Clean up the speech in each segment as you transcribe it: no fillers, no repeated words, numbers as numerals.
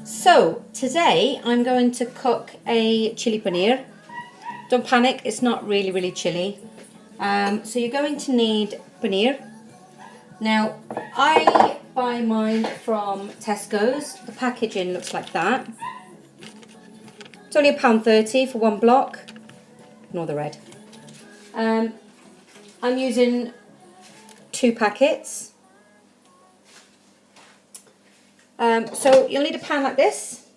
So today I'm going to cook a chili paneer. Don't panic, it's not really chilly. So you're going to need paneer. Now I buy mine from Tesco's. The packaging looks like that. It's only £1.30 for one block. Ignore the red. I'm using 2 packets. So you'll need a pan like this,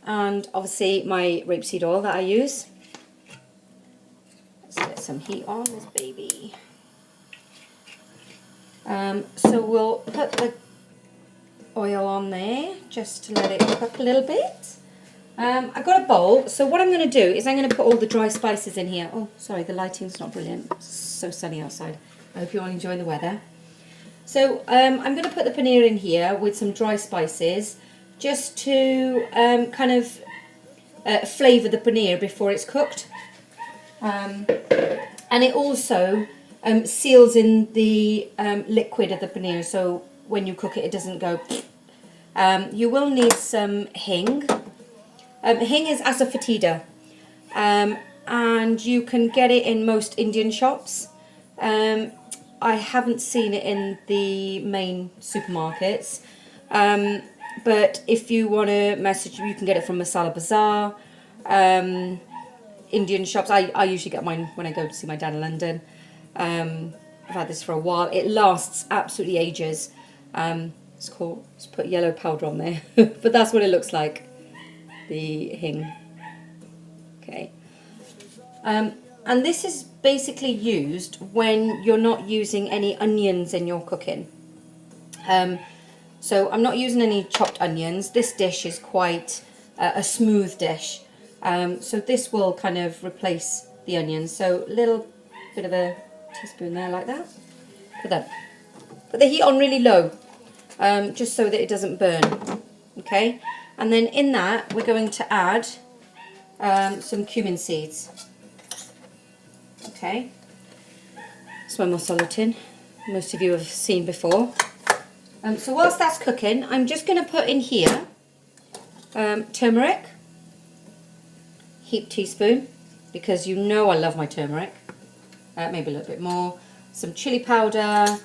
and obviously my rapeseed oil that I use. Let's get some heat on this baby. So we'll put the oil on there just to let it cook a little bit. I've got a bowl, so what I'm going to do is I'm going to put all the dry spices in here. Oh, sorry, the lighting's not brilliant. It's so sunny outside. I hope you're all enjoying the weather. So I'm going to put the paneer in here with some dry spices just to kind of flavour the paneer before it's cooked. And it also seals in the liquid of the paneer, so when you cook it, it doesn't go. You will need some hing. Hing is asafoetida, and you can get it in most Indian shops. I haven't seen it in the main supermarkets, but if you want to message, you can get it from Masala Bazaar, Indian shops. I usually get mine when I go to see my dad in London. I've had this for a while. It lasts absolutely ages. It's called, let's put yellow powder on there, but that's what it looks like, the hing. Okay. And this is basically used when you're not using any onions in your cooking. So I'm not using any chopped onions. This dish is quite a smooth dish. So this will kind of replace the onions. So a little bit of a teaspoon there like that. Put the heat on really low, just so that it doesn't burn. Okay, and then in that we're going to add some cumin seeds. Okay, it's my masala tin, most of you have seen before. So whilst that's cooking, I'm just going to put in here turmeric, heaped teaspoon, because you know I love my turmeric, maybe a little bit more, some chili powder,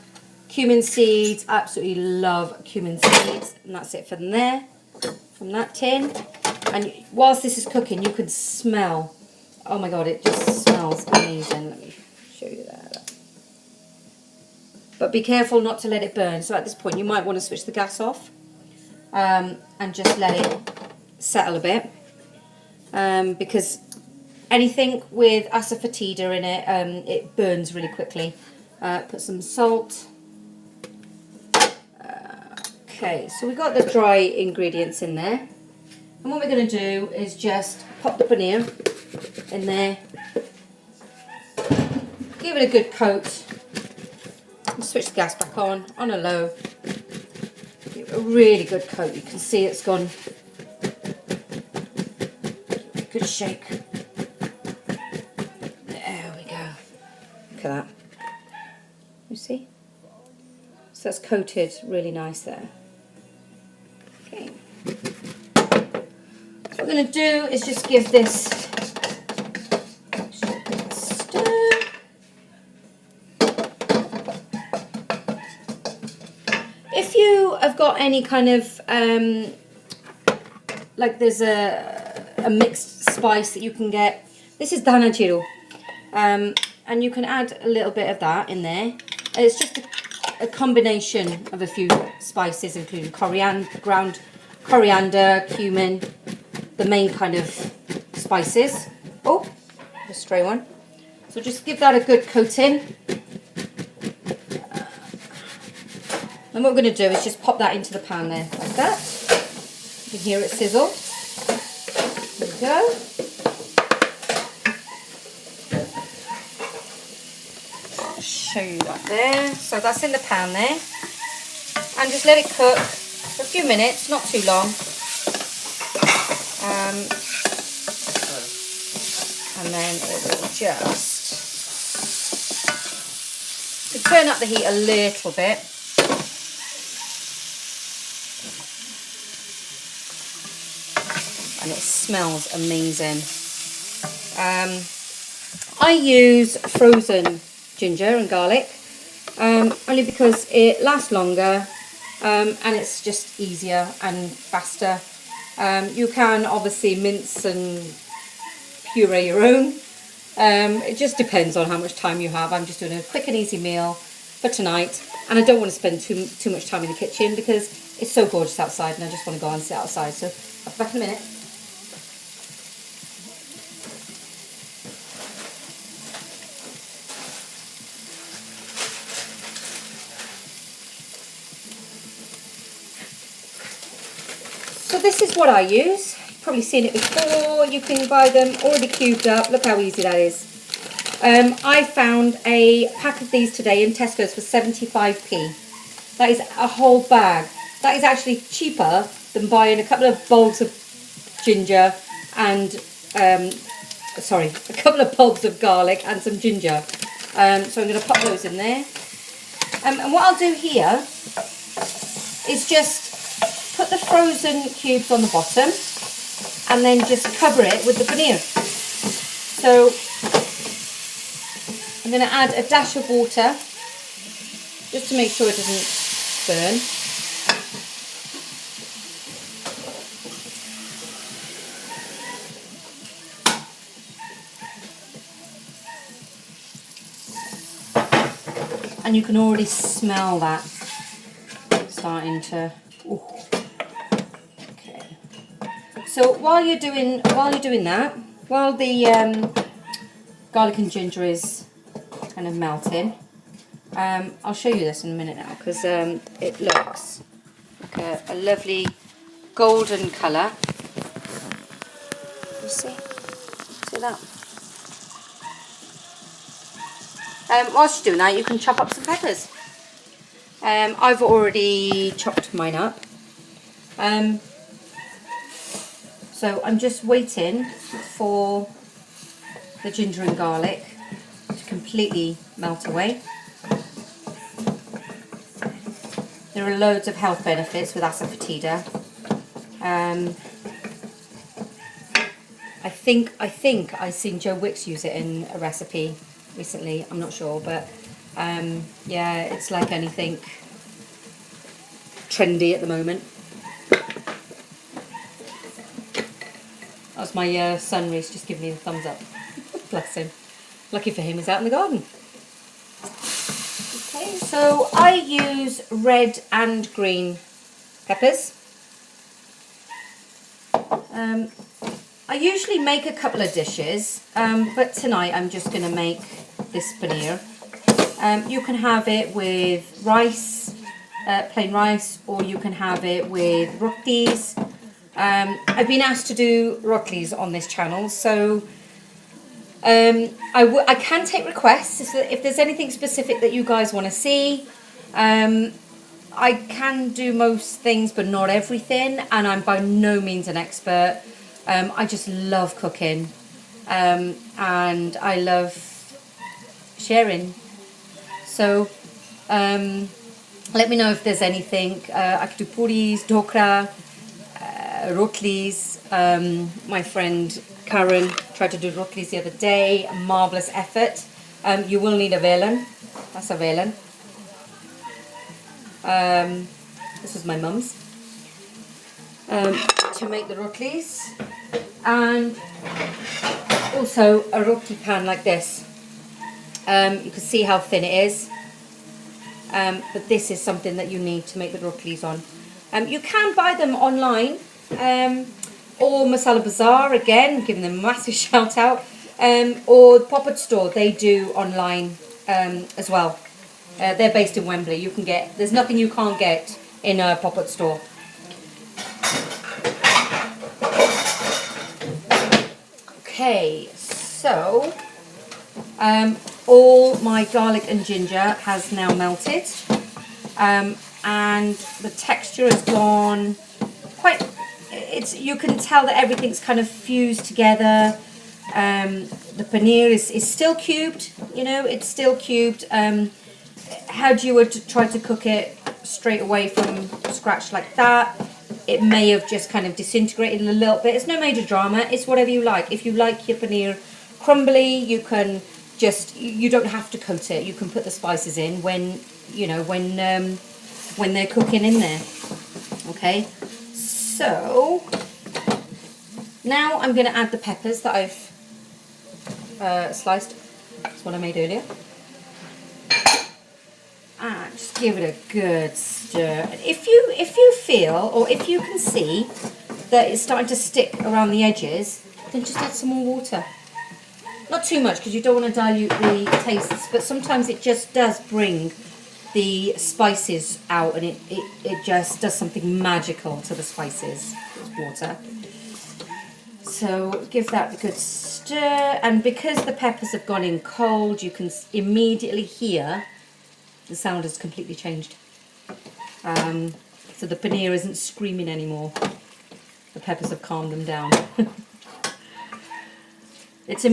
cumin seeds, absolutely love cumin seeds, and that's it from there, from that tin. And whilst this is cooking, you can smell, oh my god, it just smells amazing. Let me show you that. But be careful not to let it burn. So at this point you might want to switch the gas off and just let it settle a bit, because anything with asafoetida in it, it burns really quickly. Put some salt. Okay, so we've got the dry ingredients in there. And what we're going to do is just pop the paneer in there, give it a good coat, and switch the gas back on a low. Give it a really good coat. You can see it's gone. Good shake. There we go. Look at that. You see? So that's coated really nice there. Okay. What we're going to do is just give this a stir. If you have got any kind of, like there's a mixed spice that you can get, this is dhana jiru, and you can add a little bit of that in there. It's just a combination of a few spices, including ground coriander, cumin, the main kind of spices. Oh, a stray one. So just give that a good coating. And what we're going to do is just pop that into the pan there, like that. You can hear it sizzle. There we go. I'll show you that there. So that's in the pan there. And just let it cook for a few minutes, not too long. And then it will just, you can turn up the heat a little bit. And it smells amazing. I use frozen ginger and garlic, only because it lasts longer, and it's just easier and faster. You can obviously mince and puree your own. It just depends on how much time you have. I'm just doing a quick and easy meal for tonight, and I don't want to spend too much time in the kitchen because it's so gorgeous outside, and I just want to go and sit outside. So I'll be back in a minute. So this is what I use. You've probably seen it before. You can buy them already cubed up. Look how easy that is. I found a pack of these today in Tesco's for 75p. That is a whole bag. That is actually cheaper than buying a couple of bulbs of ginger and, a couple of bulbs of garlic and some ginger. So I'm going to pop those in there. And what I'll do here is just put the frozen cubes on the bottom and then just cover it with the paneer. So I'm going to add a dash of water just to make sure it doesn't burn. And you can already smell that starting to. Ooh. Okay. So while you're doing that, while the garlic and ginger is kind of melting, I'll show you this in a minute now because it looks like a lovely golden colour. You see that? Whilst you're doing that, you can chop up some peppers. I've already chopped mine up. So I'm just waiting for the ginger and garlic to completely melt away. There are loads of health benefits with asafoetida. I think I've seen Joe Wicks use it in a recipe recently. I'm not sure, but yeah, it's like anything trendy at the moment. That was my son Reese just giving me the thumbs up. Bless him. Lucky for him, he's out in the garden. Okay, so I use red and green peppers. I usually make a couple of dishes, but tonight I'm just going to make this paneer. You can have it with rice, plain rice, or you can have it with rotis. I've been asked to do rotis on this channel, so I can take requests if there's anything specific that you guys want to see. I can do most things, but not everything, and I'm by no means an expert. I just love cooking, and I love sharing. So let me know if there's anything. I could do puris, dokra, rotlis. My friend Karen tried to do rotlis the other day. A marvellous effort. You will need a velen. That's a velen. This was my mum's. To make the rotlis. And also a roti pan like this. You can see how thin it is. But this is something that you need to make the rotlis on. You can buy them online. Or Masala Bazaar, again, giving them a massive shout out. Or the Pop-Up Store, they do online as well. They're based in Wembley. You can get, there's nothing you can't get in a Pop-Up Store. Okay, so all my garlic and ginger has now melted, and the texture has gone quite. You can tell that everything's kind of fused together. The paneer is still cubed. You know, it's still cubed. How you would try to cook it straight away from scratched like that. It may have just kind of disintegrated a little bit. It's no major drama. It's whatever you like. If you like your paneer crumbly, you can just, you don't have to coat it. You can put the spices in when, you know, when they're cooking in there. Okay, so now I'm going to add the peppers that I've sliced. That's what I made earlier. And just give it a good stir. If you feel, or if you can see that it's starting to stick around the edges, then just add some more water. Not too much, because you don't want to dilute the tastes, but sometimes it just does bring the spices out, and it just does something magical to the spices with water. So give that a good stir, and because the peppers have gone in cold, you can immediately hear the sound has completely changed. So the paneer isn't screaming anymore. The peppers have calmed them down. It's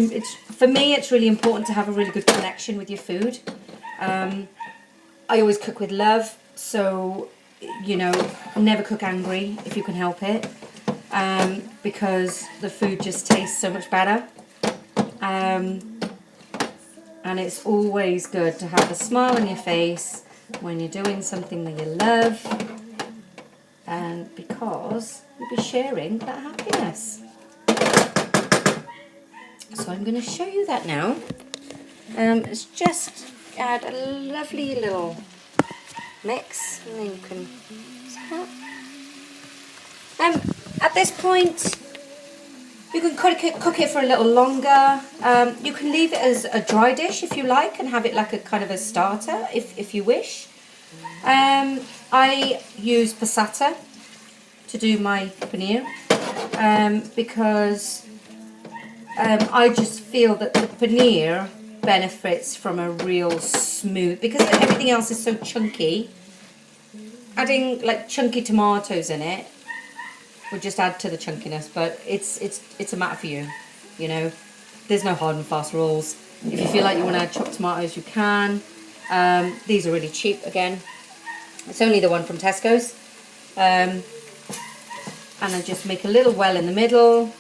for me, it's really important to have a really good connection with your food. I always cook with love, so, you know, never cook angry if you can help it, because the food just tastes so much better. And it's always good to have a smile on your face when you're doing something that you love, and because you'll be sharing that happiness. So I'm going to show you that now. It's just add a lovely little mix, and then you can see that. At this point, you can cook it for a little longer. You can leave it as a dry dish if you like, and have it like a kind of a starter if you wish. I use passata to do my paneer, because I just feel that the paneer benefits from a real smooth, because everything else is so chunky. Adding like chunky tomatoes in it would just add to the chunkiness, but it's a matter for you. You know, there's no hard and fast rules. If you feel like you want to add chopped tomatoes, you can. These are really cheap again. It's only the one from Tesco's. And I just make a little well in the middle,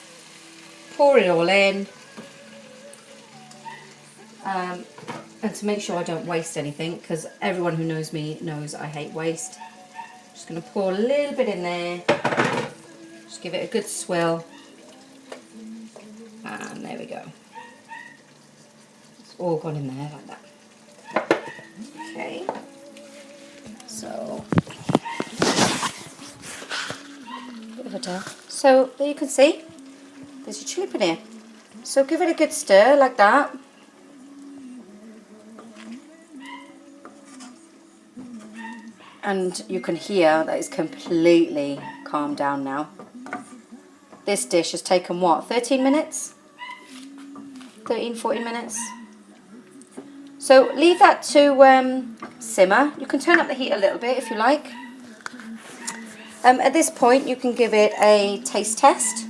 pour it all in, and to make sure I don't waste anything, because everyone who knows me knows I hate waste. Just going to pour a little bit in there. Just give it a good swill, and there we go. It's all gone in there like that. Okay, so so there you can see there's your chili paneer. So give it a good stir like that. And you can hear that it's completely calmed down now. This dish has taken what, 13 minutes? 13, 14 minutes? So leave that to simmer. You can turn up the heat a little bit if you like. At this point you can give it a taste test.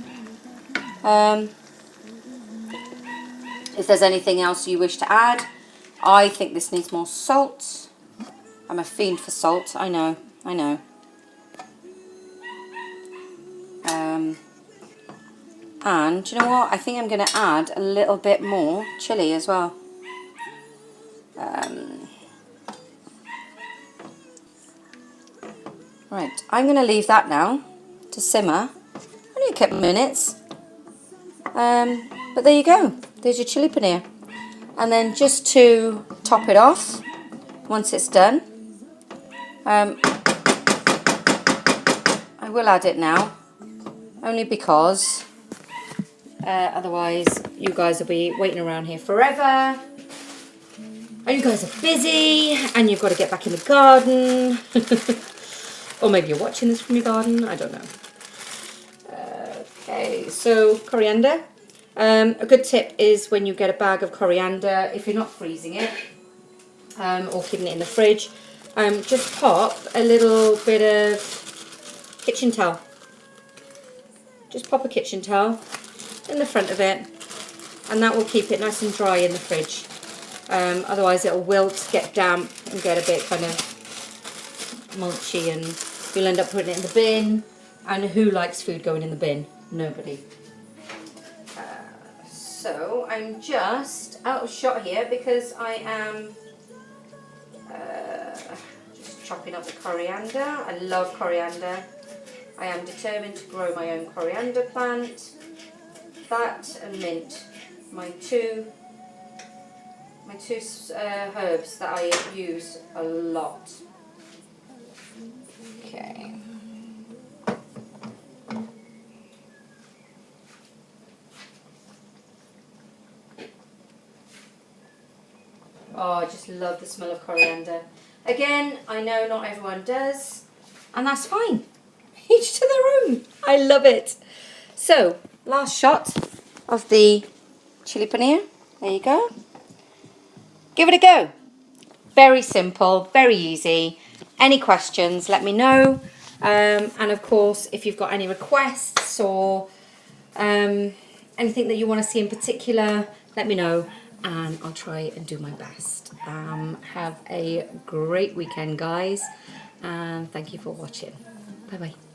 If there's anything else you wish to add. I think this needs more salt. I'm a fiend for salt, I know. And do you know what? I think I'm going to add a little bit more chilli as well. Right, I'm going to leave that now to simmer. Only a couple of minutes. But there you go. There's your chili paneer. And then just to top it off, once it's done, I will add it now, only because otherwise you guys will be waiting around here forever, and you guys are busy, and you've got to get back in the garden, or maybe you're watching this from your garden, I don't know. Okay, so coriander. A good tip is when you get a bag of coriander, if you're not freezing it or keeping it in the fridge, just pop a little bit of kitchen towel. Just pop a kitchen towel in the front of it, and that will keep it nice and dry in the fridge. Otherwise it'll wilt, get damp, and get a bit kind of mulchy and you'll end up putting it in the bin. And who likes food going in the bin? Nobody. So I'm just out of shot here because I am just chopping up the coriander. I love coriander. I am determined to grow my own coriander plant. That and mint, my two herbs that I use a lot. Okay. Oh, I just love the smell of coriander. Again, I know not everyone does, and that's fine. Each to their own. I love it. So, last shot of the chili paneer. There you go. Give it a go. Very simple, very easy. Any questions, let me know. And of course, if you've got any requests or anything that you want to see in particular, let me know and I'll try and do my best. Have a great weekend, guys, and thank you for watching. Bye bye.